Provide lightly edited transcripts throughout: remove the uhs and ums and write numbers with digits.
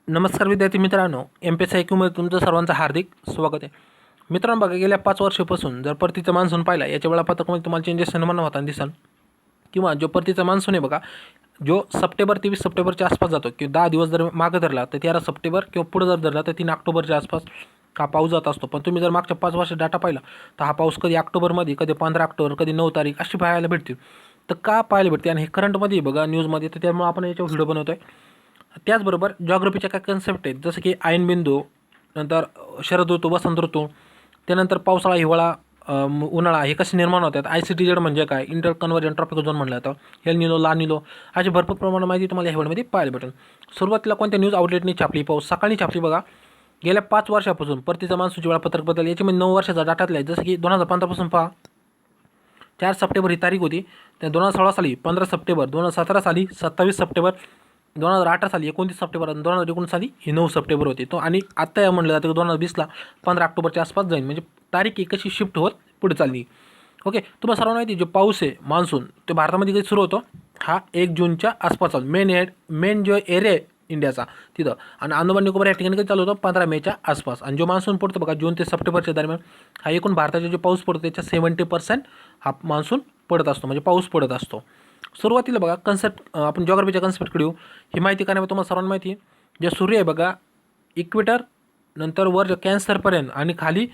नमस्कार विद्यार्थी मित्रांनो, Mpsc मध्ये तुमचं सर्वांचं हार्दिक स्वागत आहे. मित्रांनो बघा, गेल्या 5 वर्षापासून जर परतीचा मान्सून पाहिला, याच्या वेळापत्रकामध्ये तुम्हाला चेंजेस निर्माण होताना दिसेल. किंवा जो परतीचा मान्सून आहे बघा, जो सप्टेंबर 23 सप्टेंबरच्या आसपास जातो किंवा 10 दिवस जर मागे धरला तर 13 सप्टेंबर किंवा पुढे जर धरला तर 3 ऑक्टोबरच्या आसपास हा पाऊस जात असतो. पण तुम्ही जर मागच्या 5 वर्ष डाटा पाहिला तर हा पाऊस कधी ऑक्टोबरमध्ये, कधी 15 ऑक्टोबर, कधी 9 तारीख अशी पाहायला भेटते. तर का पाहायला भेटते आणि हे करंटमध्ये बघा न्यूजमध्ये, तर त्यामुळे आपण याच्यावर व्हिडिओ बनवतोय. त्याचबरोबर जॉग्रफीच्या काही कन्सेप्ट आहेत, जसं की आयनबिंदू, नंतर शरद ऋतू, वसंत ऋतू, त्यानंतर पावसाळा, हिवाळा, उन्हाळा हे कसे निर्माण होतात, ICTZ म्हणजे काय, इंटर कन्व्हर्जंट ट्रॉपिक झोन म्हटलं जातं, एल निनो, ला निनो, अशी भरपूर प्रमाणात माहिती तुम्हाला ह्या व्हिडिओमध्ये पाहायला भेटेल. सुरुवातीला कोणत्या न्यूज आउटलेटनी छापली पाऊस? सकाळी छापली बघा. गेल्या 5 वर्षापासून परतीचा मान्सूनचे वेळापत्रक बदल, याच्यामध्ये 9 वर्षाचा डाटातला आहे. जसं की 2015 पासून पहा, 4 सप्टेंबर ही तारीख होती. त्या 2016 साली 15 सप्टेंबर, 2017 साली 27 सप्टेंबर, 2018 साली 29 सप्टेंबर आणि 2019 साली ही 9 सप्टेंबर होती. तो आणि आत्ता या म्हणलं जातं की 2020ला 15 ऑक्टोबरच्या आसपास जाईल. म्हणजे तारीख ही कशी शिफ्ट होत पुढे चालली. ओके, तुम्हाला सर्वांना माहिती जो पाऊस आहे मान्सून, तो भारतामध्ये कधी सुरू होतो? हा 1 जूनच्या आसपास चालू. मेन जो एरिया आहे इंडियाचा तिथं, आणि अंदमान निकोबार या ठिकाणी कधी चालू होतो? 15 मेच्या आसपास. आणि जो मान्सून पडतो बघा जून ते सप्टेंबरच्या दरम्यान, हा एकूण भारताचा जो पाऊस पडतो त्याच्या 70% हा मान्सून पडत असतो, म्हणजे पाऊस पडत असतो. सुरुवातीला बघा कन्सेप्ट, आपण जॉग्रफीच्या कन्सेप्टकडे येऊ. ही माहिती करण्यामध्ये तुम्हाला सर्वांना माहिती आहे, जे सूर्य आहे बघा इक्वेटर, नंतर वर जे कॅन्सरपर्यंत आणि खाली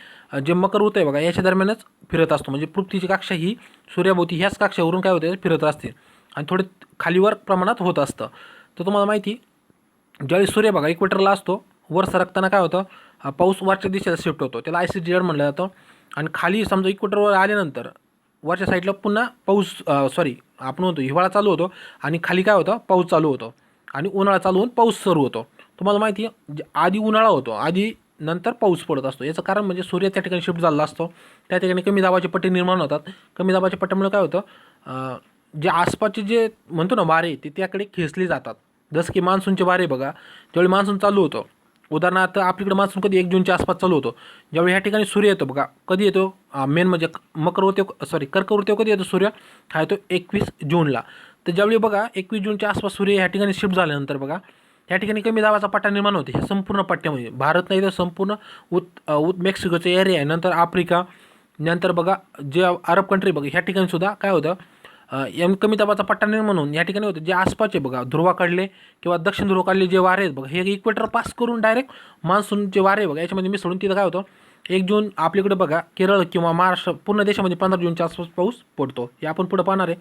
जे मकर ऋतू आहे बघा याच्या दरम्यानच फिरत असतो. म्हणजे पृथ्वीची कक्षा ही सूर्याभोवती ह्याच कक्षावरून काय होते, फिरत असते आणि थोडे खालीवर प्रमाणात होत असतं. तर तुम्हाला माहिती, ज्यावेळी सूर्य बघा इक्वेटरला असतो, वर सरकताना काय होतं, पाऊस वरच्या दिशेला शिफ्ट होतो, त्याला ICTZ म्हटलं जातं. आणि खाली समजा इक्वेटरवर आल्यानंतर वरच्या साईडला पुन्हा पाऊस, आपण म्हणतो हिवाळा चालू होतो आणि खाली काय होतं, पाऊस चालू होतो आणि उन्हाळा चालू होऊन पाऊस सुरू होतो. तुम्हाला माहिती आहे, आधी उन्हाळा होतो, आधी नंतर पाऊस पडत असतो. याचं कारण म्हणजे सूर्य त्या ठिकाणी शिफ्ट झालेला असतो, त्या ठिकाणी कमी दाबाचे पट्टे निर्माण होतात. कमी दाबाच्या पट्ट्यामुळे काय होतं, जे आसपासचे जे म्हणतो ना वारे, ते त्याकडे खेचले जातात. जसं की मान्सूनचे वारे बघा, ज्यावेळी मान्सून चालू होतं, उदाहरणार्थ आपल्याकडे मान्सून कधी 1 जूनच्या आसपास चालू होतो, ज्यावेळी ह्या ठिकाणी सूर्य येतो बघा, कधी येतो, मेन म्हणजे कर्कवृत्तीवर कधी येतो सूर्य, हा येतो 21 जूनला. तर ज्यावेळी बघा 21 जूनच्या आसपास सूर्य ह्या ठिकाणी शिफ्ट झाल्यानंतर बघा ह्या ठिकाणी कमी दाबाचा पट्टा निर्माण होते. ह्या संपूर्ण पट्ट्यामध्ये भारत नाही तर संपूर्ण मेक्सिकोचा एरिया आहे, नंतर आफ्रिका, नंतर बघा जे अरब कंट्री बघा ह्या ठिकाणी सुद्धा काय होतं, कमी दाबाचा पट्टा निर्माण होऊन या ठिकाणी होतं. जे आसपासचे बघा ध्रुवाकडले किंवा दक्षिण ध्रुवाकडले जे वारे आहेत बघा, हे इक्वेटर पास करून डायरेक्ट मान्सूनचे वारे बघा याच्यामध्ये मिसळून तिथं काय होतं, 1 जून आपल्याकडे बघा केरळ किंवा महाराष्ट्र पूर्ण देशामध्ये 15 जूनच्या आसपास पाऊस पडतो. हे आपण पुढे पाहणार आहे.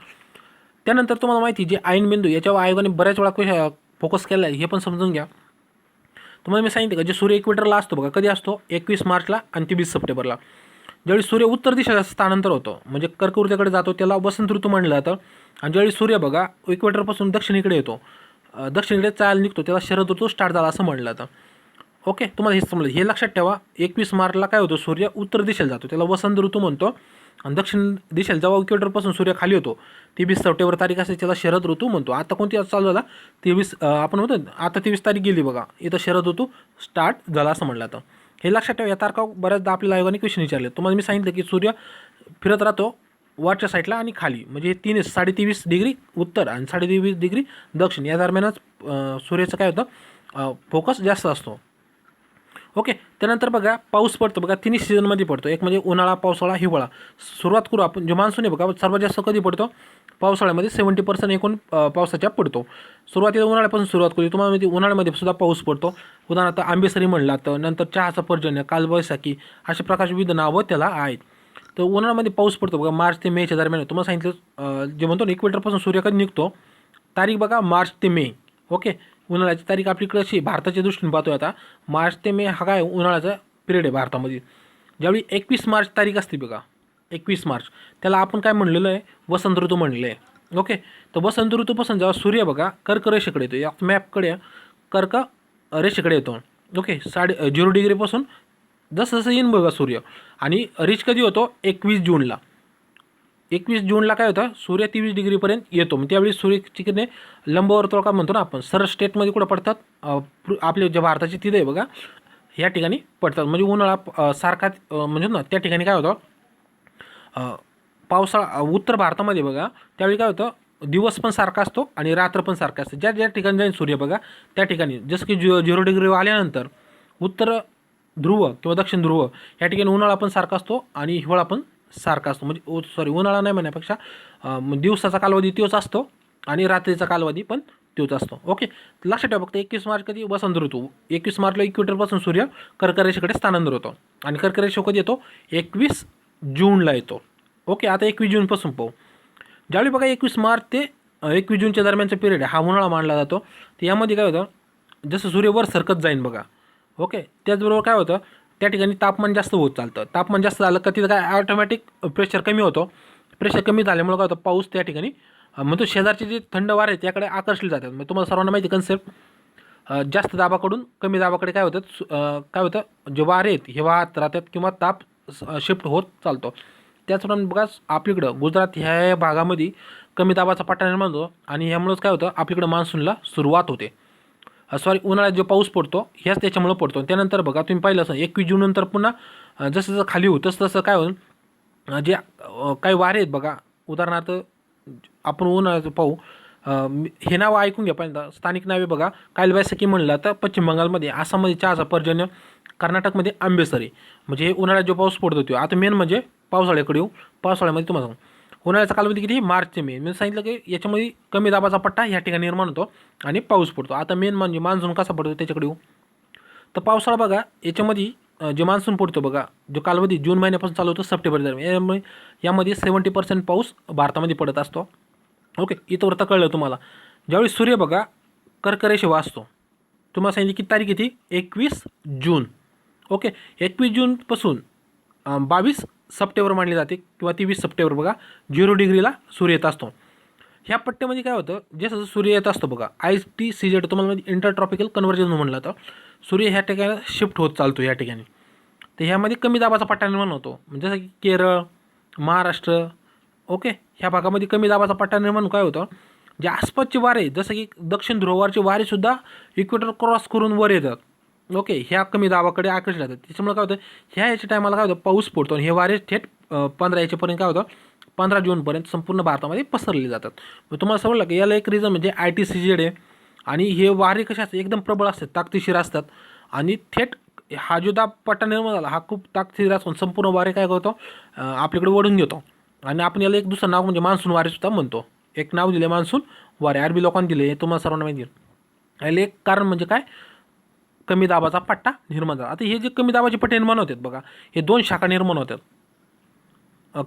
त्यानंतर तुम्हाला माहिती, जे आयनबिंदू याच्यावर आयोगाने बऱ्याच वेळा फोकस केला आहे, हे पण समजून घ्या. तुम्हाला मी सांगितलं का, जे सूर्य इक्वेटरला असतो बघा, कधी असतो 21 मार्चला आणि 23 सप्टेंबरला. ज्यावेळी सूर्य उत्तर दिशेला स्थानांतर होतो, म्हणजे कर्कवृत्तीकडे जातो, त्याला वसंत ऋतू म्हटलं जातं. आणि ज्यावेळी सूर्य बघा इक्वेटरपासून दक्षिणेकडे येतो, दक्षिणेकडे चाल निघतो, त्याला शरद ऋतू स्टार्ट झाला असं म्हटलं जातं. ओके, तुम्हाला हे समजलं. हे लक्षात ठेवा, 21 मार्चला काय होतं, सूर्य उत्तर दिशेला जातो, त्याला वसंत ऋतू म्हणतो. आणि दक्षिण दिशेला जेव्हा इक्वेटरपासून सूर्य खाली होतो, 23 सप्टेंबर तारीख असते, त्याला शरद ऋतू म्हणतो. आता कोणती चालू झाला, 23, आपण म्हणतो आता 23 तारीख गेली बघा, इथं शरद ऋतू स्टार्ट झाला असं म्हटलं जातं. हे लक्षात ठेवा. या तारखा बऱ्याचदा आपल्याला आयोगाने क्वेश्चन विचारले. तुम्हाला मी सांगितलं की सूर्य फिरत राहतो वरच्या साईडला आणि खाली, म्हणजे 23 डिग्री उत्तर आणि 23.5 डिग्री दक्षिण या दरम्यानच सूर्याचं काय होतं, फोकस जास्त असतो. ओके, त्यानंतर बघा पाऊस पडतो बघा, 3 सीझनमध्ये पडतो. एक म्हणजे उन्हाळा, पावसाळा, हिवाळा. सुरुवात करू आपण, जो मान्सून आहे बघा सर्वात जास्त कधी पडतो, पावसाळ्यामध्ये 70% एकूण पावसाच्या पडतो. सुरुवातीला उन्हाळ्यापासून सुरुवात करू. तुम्हाला माहिती उन्हाळ्यामध्ये सुद्धा पाऊस पडतो. उदाहरणार्थ आंबेसरी म्हणला तर, नंतर चहाचा पर्जन्य, कालबैसाखी, अशा प्रकारची विविध नावं त्याला आहेत. तर उन्हाळ्यामध्ये पाऊस पडतो बघा मार्च ते मेच्या दरम्यान. तुम्हाला सांगितलं, जे म्हणतो ना इक्वेटरपासून सूर्य कधी निघतो, तारीख बघा मार्च ते मे. ओके, उन्हाळ्याची तारीख आपल्याकडे अशी भारताच्या दृष्टीने पाहतोय आता, मार्च ते मे हा काय उन्हाळ्याचा पिरियड आहे भारतामध्ये. ज्यावेळी 21 मार्च तारीख असते बघा, 21 मार्च, त्याला आपण काय म्हणलेलं आहे, वसंत ऋतू म्हणलेलं आहे. ओके, तर वसंत ऋतूपासून जेव्हा सूर्य बघा कर्क रेषेकडे येतो, या मॅपकडे कर्क रेषेकडे येतो. ओके, 0 डिग्रीपासून जसं जसं येईन बघा सूर्य, आणि रीच कधी होतो, 21 जूनला. 21 जूनला काय होतं, सूर्य 23 डिग्रीपर्यंत येतो. मग त्यावेळी सूर्याची किरणे लंबवर्तुळ का म्हणतो ना आपण, सरळ स्टेटमध्ये कुठं पडतात, आपले जे भारताची तिथे आहे बघा या ठिकाणी पडतात. म्हणजे उन्हाळा सारखा म्हणजे ना त्या ठिकाणी काय होतं, पावसाळा उत्तर भारतामध्ये बघा त्यावेळी काय होतं, दिवस पण सारखा असतो आणि रात्र पण सारखा असते. ज्या ज्या ठिकाणी जाईल सूर्य बघा त्या ठिकाणी जसं की 0 डिग्री आल्यानंतर उत्तर ध्रुव किंवा दक्षिण ध्रुव या ठिकाणी उन्हाळा पण सारखा असतो आणि हिवाळा पण सारखा असतो. म्हणजे उन्हाळा नाही म्हणण्यापेक्षा दिवसाचा कालावधी तोच असतो आणि रात्रीचा कालावधी पण तोच असतो. ओके, लक्षात ठेवा फक्त 21 मार्च कधी वसंत ऋतू, 21 मार्चला इक्वेटरपासून सूर्य कर्क रेषेकडे स्थानांतर होतो आणि कर्क रेषे कधी येतो 21 जूनला येतो. ओके, आता 21 जूनपासून पाहू. ज्यावेळी बघा 21 मार्च ते 21 जूनच्या दरम्यानचा पिरियड हा उन्हाळा मानला जातो. तर यामध्ये काय होतं, जसं सूर्य वर सरकत जाईन बघा. ओके, त्याचबरोबर काय होतं त्या ठिकाणी तापमान जास्त होत चालतं. तापमान जास्त झालं का तिथं काय ऑटोमॅटिक प्रेशर कमी होतो. प्रेशर कमी झाल्यामुळे काय होतं पाऊस त्या ठिकाणी म्हणतो शेजारचे जे थंड वारे आहेत त्याकडे आकर्षले जातात. म्हणजे तुम्हाला सर्वांना माहिती कन्सेप्ट, जास्त दाबाकडून कमी दाबाकडे काय होतं जे वारे आहेत हे वाहत राहतात किंवा ताप शिफ्ट होत चालतो. त्याचप्रमाणे बघा आपल्याकडं गुजरात ह्या भागामध्ये कमी दाबाचा पट्टा निर्माण होतो आणि ह्यामुळेच काय होतं आपल्याकडं मान्सूनला सुरुवात होते. उन्हाळ्यात जो पाऊस पडतो ह्याच त्याच्यामुळे पडतो. त्यानंतर बघा तुम्ही पाहिलं असं 21 जून नंतर पुन्हा जसं जसं खाली होतं तसं काय होईल जे काही वारे आहेत बघा, उदाहरणार्थ आपण उन्हाळ्याचं पाहू, हे नाव ऐकून घ्या पहिल्यांदा. स्थानिक नावे बघा, कालबैसाखी म्हणलं तर पश्चिम बंगालमध्ये, आसाममध्ये चहाचा पर्जन्य, कर्नाटकमध्ये आंबेसरी. म्हणजे हे उन्हाळ्यात जो पाऊस पडतो तो. आता मेन म्हणजे पावसाळ्याकडे येऊ. पावसाळ्यामध्ये तुम्हाला सांगू उन्हाळ्याचा कालावधी किती, मार्च ते मे. मी सांगितलं की याच्यामध्ये कमी दाबाचा पट्टा ह्या ठिकाणी निर्माण होतो आणि पाऊस पडतो. आता मेन म्हणजे मान्सून कसा पडतो त्याच्याकडे येऊ. तर पावसाळा बघा याच्यामध्ये जे मान्सून पडतो बघा, जो कालावधी जून महिन्यापासून चालू होतो सप्टेंबर दरम्यान, यामध्ये 70% पाऊस भारतामध्ये पडत असतो. ओके, इथं तर कळलं तुम्हाला. ज्यावेळी सूर्य बघा कर्क रेषेवर असतो, तुम्हाला सांगितलं की तारीख किती, 21 जून. ओके, 21 जूनपासून 22 सप्टेंबर मानली जाते किंवा 23 सप्टेंबर बघा 0 डिग्रीला सूर्य येत असतो. ह्या पट्ट्यामध्ये काय होतं, जसं सूर्य येत असतो बघा ITCZ तुम्हाला म्हणजे इंटरट्रॉपिकल कन्व्हर्जन म्हणलं तर सूर्य ह्या ठिकाणी शिफ्ट होत चालतो या ठिकाणी. तर ह्यामध्ये कमी दाबाचा पट्टा निर्माण होतो. म्हणजे जसं की केरळ, महाराष्ट्र, ओके, ह्या भागामध्ये कमी दाबाचा पट्टा निर्माण काय होतं, जे आसपासचे वारे जसं की दक्षिण ध्रुवावरचे वारेसुद्धा इक्वेटर क्रॉस करून वर येतात. ओके, ह्या कमी दाबाकडे आकर्षित जातात. त्याच्यामुळे काय होतं ह्याच्या टायमाला काय होतं पाऊस पडतो आणि हे वारे थेट 15 याच्यापर्यंत काय होतं 15 जूनपर्यंत संपूर्ण भारतामध्ये पसरले जातात. मग तुम्हाला समजलं की याला एक रिझन म्हणजे ITCZ आहे आणि हे वारे कसे असतात एकदम प्रबळ असतात, ताकदीशीर असतात आणि थेट हा जो दाब पट्टा निर्माण झाला हा खूप ताकदीशीर असून संपूर्ण वारे काय करतो आपल्याकडे ओढून घेतो. आणि आपण याला एक दुसरं नाव म्हणजे मान्सून वारेसुद्धा म्हणतो. एक नाव दिले मान्सून वारे, अरबी लोकांनी दिले, हे तुम्हाला सर्वांना माहिती आहे. याला एक कारण म्हणजे काय, कमी दाबाचा पट्टा निर्माण झाला. आता हे जे कमी दाबाचे पट्टे निर्माण होतात बघा, हे 2 शाखा निर्माण होतात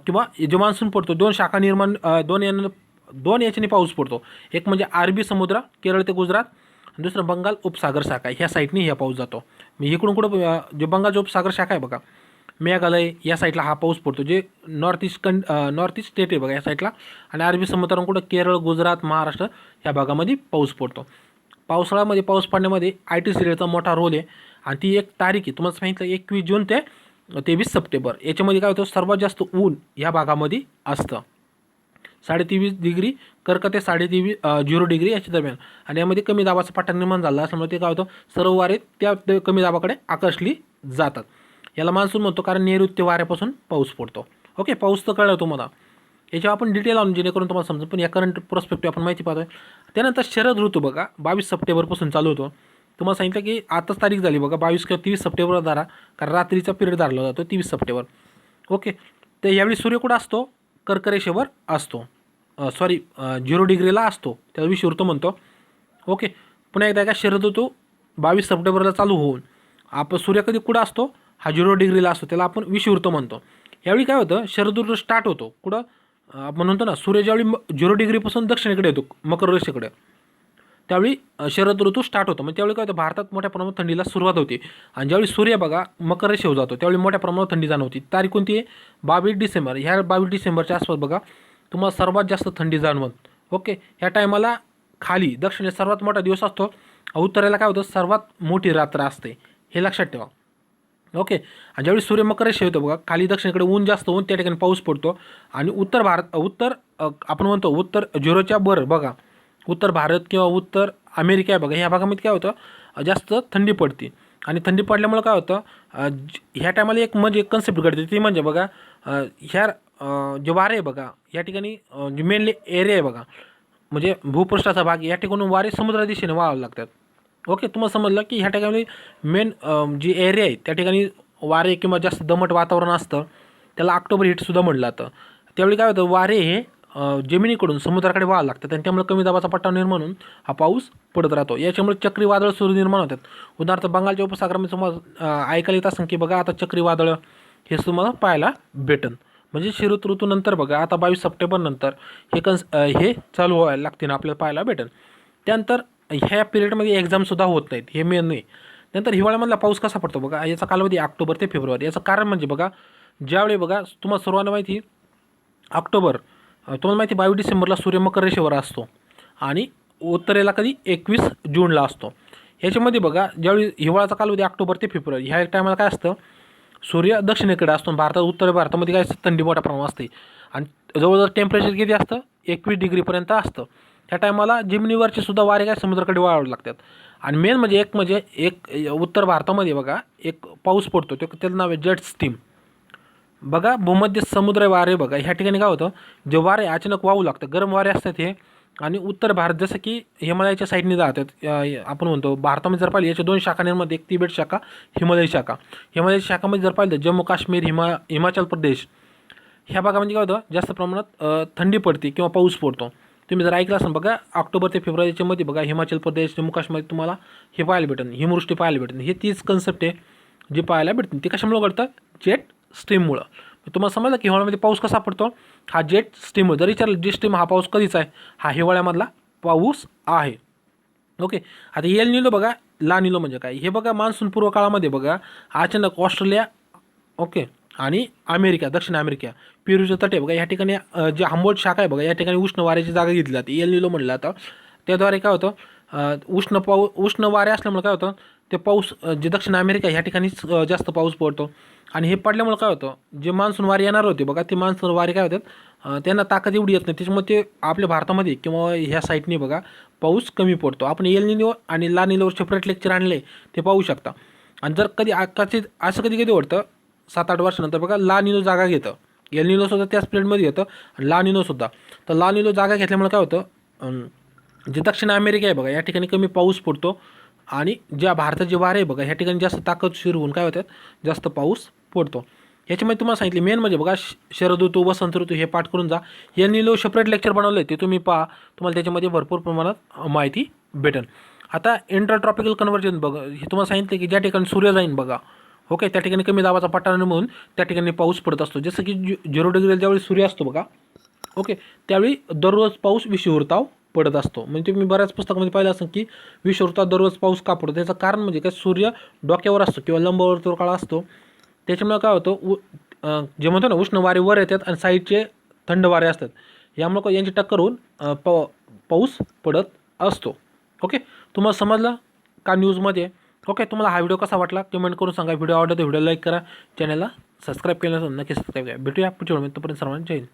किंवा जे मान्सून पडतो 2 शाखा निर्माण, 2 याच्याने पाऊस पडतो. एक म्हणजे अरबी समुद्र केरळ ते गुजरात, दुसरं बंगाल उपसागर शाखा, ह्या साईडने ह्या पाऊस जातो. मी इकडून कुठं जे बंगालचा उपसागर शाखा आहे बघा, मेघालय या साईडला हा पाऊस पडतो, जे नॉर्थ ईस्ट स्टेट आहे बघा या साईडला, आणि अरबी समुद्रावरून कुठं केरळ, गुजरात, महाराष्ट्र ह्या भागामध्ये पाऊस पडतो. पावसाळ्यामध्ये पाऊस पडण्यामध्ये ITCZचा मोठा रोल आहे आणि ती एक तारीख आहे तुम्हाला सांगितलं 21 जून ते 23 सप्टेंबर. याच्यामध्ये काय होतं सर्वात जास्त ऊन ह्या भागामध्ये असतं, 23.5 डिग्री कर्क ते 0 डिग्री याच्या दरम्यान. आणि यामध्ये कमी दाबाचा पट्टा निर्माण झाला असल्यामुळे ते काय होतं सर्व वारे त्या कमी दाबाकडे आकर्षली जातात. याला मान्सून म्हणतो कारण नैऋत्य वाऱ्यापासून पाऊस पडतो. ओके, पाऊस तर कळलं तुम्हाला. याच्यावर आपण डिटेल आणून जेणेकरून तुम्हाला समजेल, पण या करंट प्रोस्पेक्टिव्ह आपण माहिती पाहतोय. त्यानंतर शरद ऋतू बघा 22 सप्टेंबरपासून चालू होतो. तुम्हाला सांगितलं की आताच तारीख झाली बघा 22 किंवा 23 सप्टेंबर धरा, कारण रात्रीचा पिरियड धरला जातो 23 सप्टेंबर. ओके, तर यावेळी सूर्य कुठं असतो, कर्क रेषेवर असतो, 0 डिग्रीला असतो, त्याला विषुवृत्त म्हणतो. ओके, पुन्हा एकदा का शरद ऋतू 22 सप्टेंबरला चालू होऊन आपण सूर्य कधी कुठं असतो, हा 0 डिग्रीला असतो, त्याला आपण विषुवृत्त म्हणतो. यावेळी काय होतं शरद ऋतू स्टार्ट होतो कुठं, आपण म्हणतो ना सूर्य ज्यावेळी 0 डिग्रीपासून दक्षिणेकडे येतो मकर रेषेकडे, त्यावेळी शरद ऋतू स्टार्ट होतो. मग त्यावेळी काय होतं भारतात मोठ्या प्रमाणात थंडीला सुरुवात होते आणि ज्यावेळी सूर्य बघा मकर रेषेवर जातो त्यावेळी मोठ्या प्रमाणात थंडी जाणवती. तारीख कोणती आहे 22 डिसेंबर. ह्या 22 डिसेंबरच्या आसपास बघा तुम्हाला सर्वात जास्त थंडी जाणवत. ओके, ह्या टायमाला खाली दक्षिणेत सर्वात मोठा दिवस असतो, उत्तरेला काय होतं सर्वात मोठी रात्र असते, हे लक्षात ठेवा. ओके, आणि ज्यावेळी सूर्य मकर रेषेवर येतो बघा खाली दक्षिणेकडे ऊन जास्त होऊन त्या ठिकाणी पाऊस पडतो आणि उत्तर आपण म्हणतो उत्तर 0च्या वर बघा उत्तर भारत किंवा उत्तर अमेरिका आहे बघा, ह्या भागामध्ये काय होतं जास्त थंडी पडते आणि थंडी पडल्यामुळे काय होतं ह्या टायमाला एक म्हणजे कन्सेप्ट घडते ती म्हणजे बघा ह्या जे वारे आहे बघा या ठिकाणी जे मेनली एरिया आहे बघा म्हणजे भूपृष्ठाचा भाग या ठिकाणून वारे समुद्र दिशेने वाहावं लागतात. ओके, तुम्हाला समजलं की ह्या ठिकाणी मेन जी एरिया आहे त्या ठिकाणी वारे किंवा जास्त दमट वातावरण असतं, त्याला ऑक्टोबर हिटसुद्धा म्हटलं जातं. त्यावेळी काय होतं, वारे हे जमिनीकडून समुद्राकडे वाहायला लागतात आणि त्यामुळे कमी दाबाचा पट्टा निर्माण होऊन हा पाऊस पडत राहतो. याच्यामुळे चक्रीवादळ सूर्य निर्माण होतात. उदाहरणार्थ बंगालच्या उपसागरामध्ये तुम्हाला ऐकायला येत असेल की बघा आता चक्रीवादळ हे तुम्हाला पाहायला भेटन. म्हणजे शरद ऋतूनंतर बघा आता 22 सप्टेंबर नंतर हे चालू व्हायला लागते ना आपल्याला पाहायला भेटेल. त्यानंतर ह्या पिरियडमध्ये एक्झामसुद्धा होत नाहीत, हे मेन नाही. नंतर हिवाळ्यामधला पाऊस कसा पडतो बघा, याचा कालावधी ऑक्टोबर ते फेब्रुवारी. याचं कारण म्हणजे बघा, ज्यावेळी बघा तुम्हाला सर्वांना माहिती ऑक्टोबर तुम्हाला माहिती 22 डिसेंबरला सूर्य मकर रेषेवर असतो आणि उत्तरेला कधी 21 जूनला असतो. याच्यामध्ये बघा ज्यावेळी हिवाळ्याचा कालावधी ऑक्टोबर ते फेब्रुवारी ह्या टायमाला काय असतं, सूर्य दक्षिणेकडे असतो. भारतात उत्तर भारतामध्ये काय थंडी मोठ्या प्रमाणात असते आणि जवळजवळ टेम्परेचर किती असतं 21 डिग्रीपर्यंत असतं. त्या टायमाला जमिनीवरचे सुद्धा वारे काय समुद्राकडे वळावे लागतात. आणि मेन म्हणजे एक उत्तर भारतामध्ये बघा एक पाऊस पडतो, त्याचं नाव आहे जेट स्ट्रीम. बघा भूमध्य समुद्र वारे बघा ह्या ठिकाणी काय होतं, जे वारे अचानक वाहू लागतं, गरम वारे असतात हे. आणि उत्तर भारत जसं की हिमालयाच्या साईडने जातात. आपण म्हणतो भारतामध्ये जर पाहिलं याच्या 2 शाखा निर्माण, एक तिबेट शाखा, हिमालय शाखा. हिमालय शाखामध्ये जर पाहिलं जम्मू काश्मीर, हिमाचल प्रदेश ह्या भागामध्ये काय होतं, जास्त प्रमाणात थंडी पडते किंवा पाऊस पडतो. तुम्ही जर ऐकलं असेल बघा ऑक्टोबर ते फेब्रुवारीच्या मध्ये बघा हिमाचल प्रदेश, जम्मू काश्मीर तुम्हाला हे पाहायला भेटेल, हिमवृष्टी पाहायला भेटेल. हे तीच कन्सेप्ट आहे जी पाहायला भेटते. ते कशामुळे घडतं, जेट स्ट्रीममुळं. तुम्हाला समजलं की हिवाळ्यामध्ये पाऊस कसा पडतो, हा जेट स्ट्रीममुळे. जर विचारलं जेट स्ट्रीम हा पाऊस कधीचा आहे, हा हिवाळ्यामधला पाऊस आहे. ओके, आता एल निलो बघा, ला निलो म्हणजे काय हे बघा, मान्सून पूर्व काळामध्ये बघा अचानक ऑस्ट्रेलिया ओके आणि अमेरिका, दक्षिण अमेरिका, पेरूचे तटे बघा या ठिकाणी जे हंबोल्ट शाखा आहे बघा या ठिकाणी उष्ण वाऱ्याची जागा घेतली जाते, एल निलो म्हणलं आता. त्याद्वारे काय होतं, उष्ण वारे असल्यामुळे काय होतं, ते पाऊस जे दक्षिण अमेरिका ह्या ठिकाणीच जास्त पाऊस पडतो. आणि हे पडल्यामुळे काय होतं, जे मान्सून वारे येणार होते बघा ते मान्सून वारे काय होतात, त्यांना ताकद एवढी येत नाही, त्याच्यामुळे ते आपल्या भारतामध्ये किंवा ह्या साईडने बघा पाऊस कमी पडतो. आपण एल निलो आणि ला निलोवर सेपरेट लेक्चर आणले ते पाहू शकता. आणि जर कधी असं कधी होतं 7-8 वर्षानंतर बघा ला निलो जागा घेतं, एल निलोसुद्धा त्याच पिरियडमध्ये येतं आणि ला निलोसुद्धा. तर ला निलो जागा घेतल्यामुळे काय होतं, जे दक्षिण अमेरिका आहे बघा या ठिकाणी कमी पाऊस पडतो आणि ज्या भारताचे वारे आहे बघा ह्या ठिकाणी जास्त ताकदशीर होऊन काय होतात, जास्त पाऊस पडतो. याच्यामध्ये तुम्हाला सांगितले मेन म्हणजे बघा शरद ऋतू, वसंत ऋतू हे पाठ करून जा. एल निलो सेपरेट लेक्चर बनवलं आहे ते तुम्ही पहा, तुम्हाला त्याच्यामध्ये भरपूर प्रमाणात माहिती भेटेल. आता इंटरट्रॉपिकल कन्व्हर्जन बघा, हे तुम्हाला सांगितले की ज्या ठिकाणी सूर्य जाईन बघा ओके त्या ठिकाणी कमी दाबाचा पट्टा निर्माण त्या ठिकाणी पाऊस पडत असतो. जसं की 0 डिग्रीला ज्यावेळी सूर्य असतो बघा ओके त्यावेळी दररोज पाऊस विषुववृत्तावर पडत असतो. म्हणजे तुम्ही बऱ्याच पुस्तकामध्ये पाहिलं असेल की विषुववृत्तावर दररोज पाऊस का पडतो, त्याचं कारण म्हणजे काय, सूर्य डोक्यावर असतो किंवा लंबवर्तुळाकार असतो. त्याच्यामुळे काय होतं, जे म्हणतो ना उष्ण वारे वर येतात आणि साईडचे थंड वारे असतात, यामुळे यांची टक्कर होऊन पाऊस पडत असतो. ओके, तुम्हाला समजलं का न्यूजमध्ये. ओके, तुम्हाला हा व्हिडिओ कसा वाटला कमेंट करून सांगा. व्हिडिओ आवडला तर व्हिडिओ लाईक करा, चॅनलला सबस्क्राईब केलं नक्की सबस्क्राईब करा. भेटूया पुढच्या व्हिडिओमध्ये, तोपर्यंत सर्वांना जय हिंद.